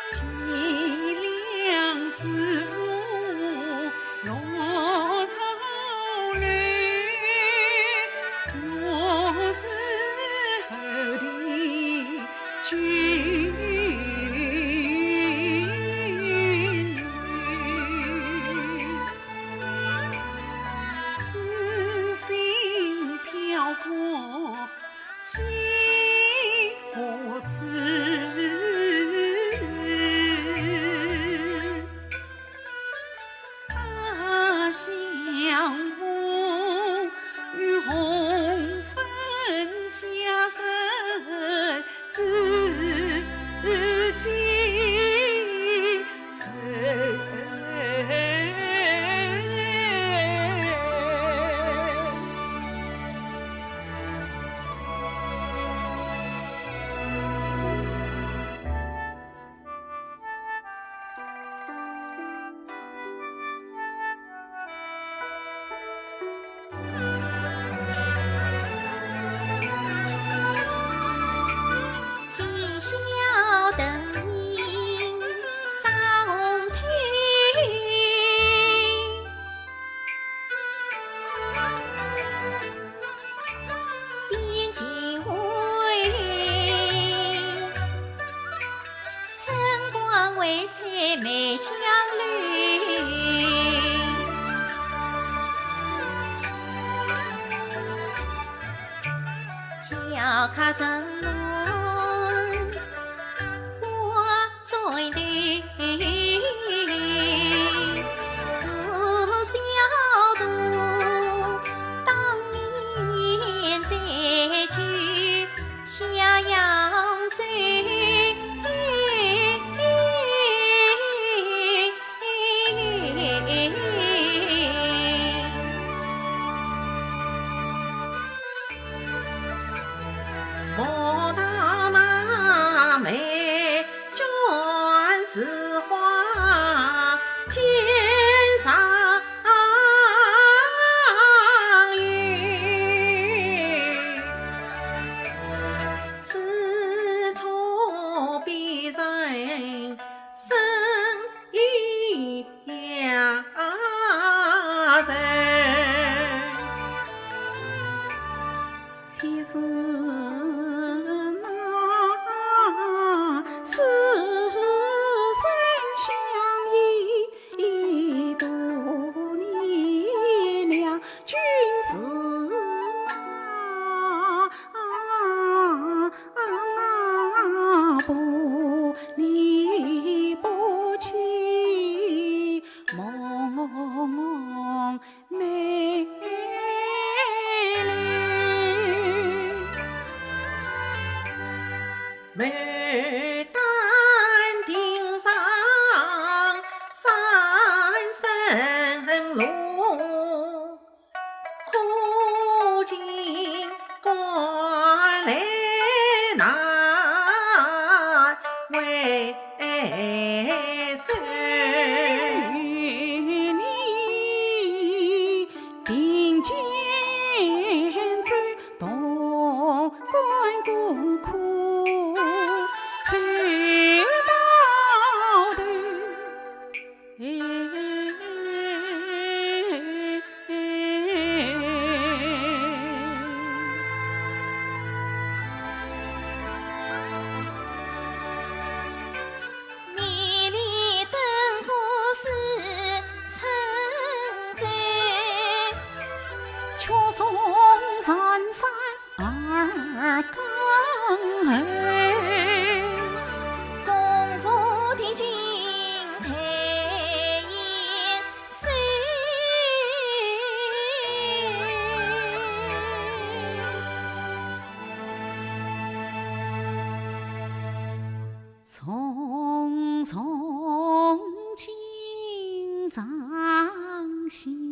凄凉自负落草绿，我是后的君女，此心飘过几何次，咋相逢与红粉加身自己身。今宵灯影上推，边境围，春光为彩眉相侣，脚踏正路在对，似小渡当年再聚下扬州。莫道那美眷是花天上月，此处别人生一样人，前世那是生相依多年了，君是那不离不弃梦美丽。每当顶上三生路，可见关来难为谁？你并肩走东关过苦，走到头，美丽灯火是称赞，却从山山而更后。功夫的金牌颜色，匆匆青藏心。